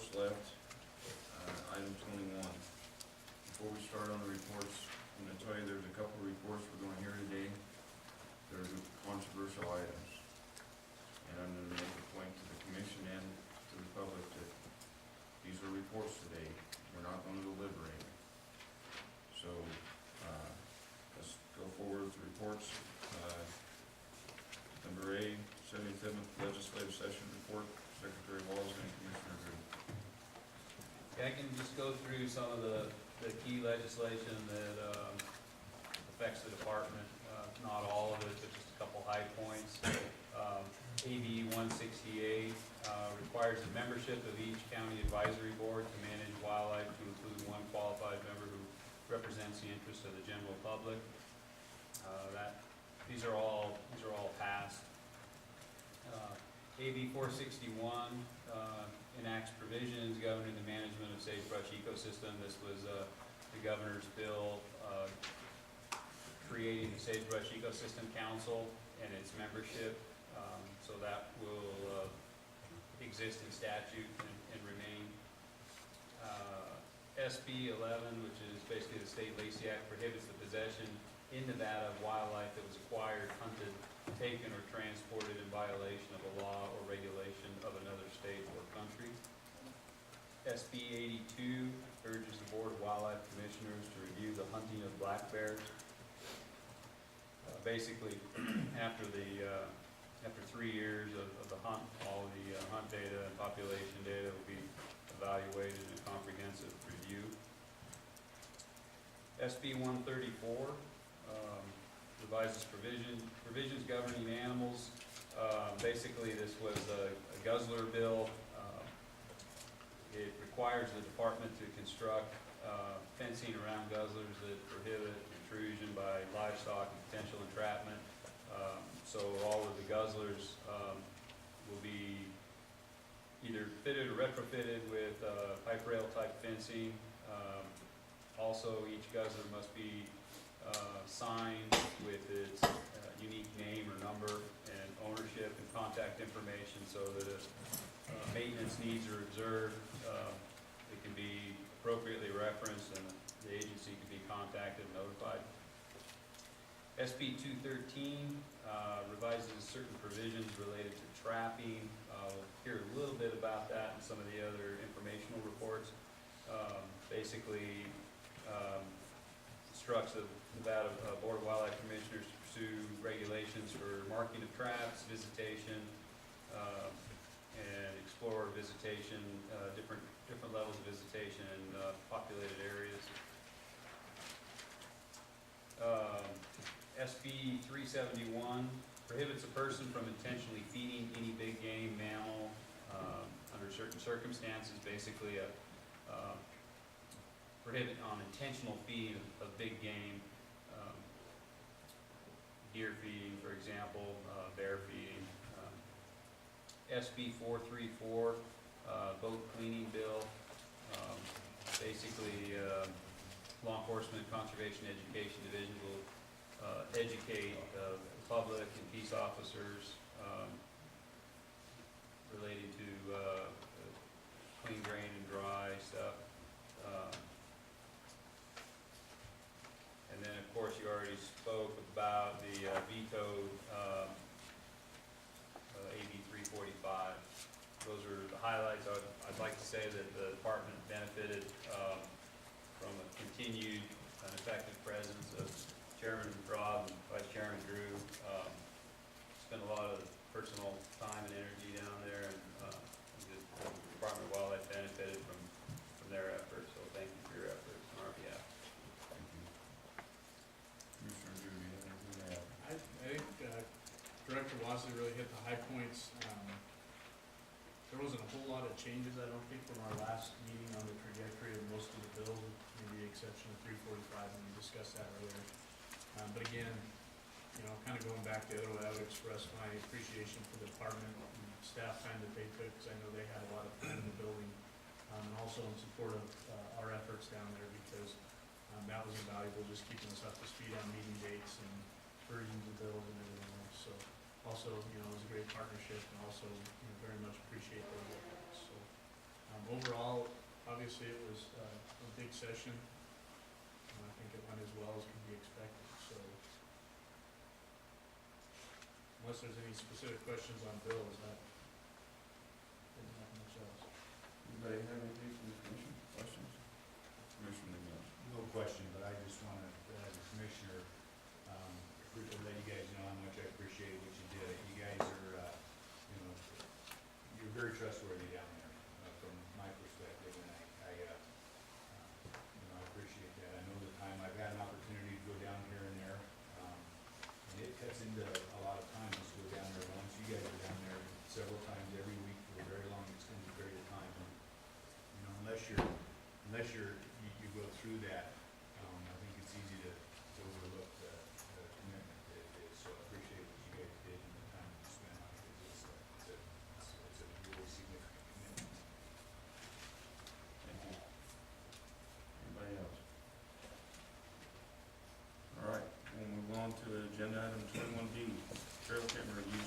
reports left. Item 21. Before we start on the reports, I'm going to tell you there's a couple of reports we're going to hear today. They're controversial items. And I'm going to make a point to the commission and to the public that these are reports today. We're not going to deliberate. So let's go forward with the reports. Number A, 77th Legislative Session Report, Secretary Walls and Commissioner Drew. I can just go through some of the key legislation that affects the department. Not all of it, but just a couple high points. AB 168 requires the membership of each county advisory board to manage wildlife to include one qualified member who represents the interest of the general public. These are all passed. AB 461 enacts provisions governing the management of sagebrush ecosystem. This was the governor's bill creating the Sagebrush Ecosystem Council and its membership. So that will exist in statute and remain. SB 11, which is basically the State Lacey Act, prohibits the possession in Nevada of wildlife that was acquired, hunted, taken, or transported in violation of a law or regulation of another state or country. SB 82 urges the Board of Wildlife Commissioners to review the hunting of black bears. Basically, after 3 years of the hunt, all the hunt data and population data will be evaluated in a comprehensive review. SB 134 revises provisions governing animals. Basically, this was a guzzler bill. It requires the department to construct fencing around guzzlers that prohibit intrusion by livestock and potential entrapment. So all of the guzzlers will be either fitted or retrofitted with pipe rail type fencing. Also, each guzzler must be signed with its unique name or number and ownership and contact information, so that if maintenance needs are observed, it can be appropriately referenced and the agency can be contacted and notified. SB 213 revises certain provisions related to trapping. We'll hear a little bit about that in some of the other informational reports. Basically, instructs the Nevada Board of Wildlife Commissioners to pursue regulations for marking of traps, visitation, and explore visitation, different levels of visitation in populated areas. SB 371 prohibits a person from intentionally feeding any big game mammal under certain circumstances. Basically, a prohibit on intentional feeding of big game, deer feeding, for example, bear feeding. SB 434 boat cleaning bill. Basically, Law Enforcement Conservation Education Division will educate the public and peace officers relating to clean, drain, and dry stuff. And then, of course, you already spoke about the vetoed AB 345. Those are the highlights. I'd like to say that the department benefited from a continued and effective presence of Chairman Rob and Vice Chairman Drew. Spent a lot of personal time and energy down there, and the Department of Wildlife benefited from their efforts. So thank you for your efforts on our behalf. Thank you. Commissioner Drew, you have anything to add? I think Director Wasley really hit the high points. There wasn't a whole lot of changes, I don't think, from our last meeting on the trajectory of most of the bills, with maybe the exception of 345, and we discussed that earlier. But again, you know, kind of going back the other way, I would express my appreciation for the department and staff time that they took, because I know they had a lot of time in the building, and also in support of our efforts down there, because that was invaluable, just keeping us up to speed on meeting dates and versions of bills and everything else. So also, you know, it was a great partnership, and also, you know, very much appreciate those efforts. So overall, obviously it was a big session, and I think it went as well as could be expected, so. Unless there's any specific questions on bills, that didn't have much else. Anybody have anything from the commission, questions? Commissioner McMillan? No question, but I just wanna, as a commissioner, let you guys know how much I appreciate what you did. You guys are, you know, you're very trustworthy down there, from my perspective, and you know, I appreciate that. I know the time, I've had an opportunity to go down here and there, and it cuts into a lot of time just to go down there once. You guys are down there several times every week for a very long extended period of time, and, you know, unless you go through that, I think it's easy to overlook the commitment that it is. So I appreciate what you guys did and the time you spent on it. It's a really significant commitment. Thank you. Anybody else? All right, we'll move on to agenda item 21D, trail camera review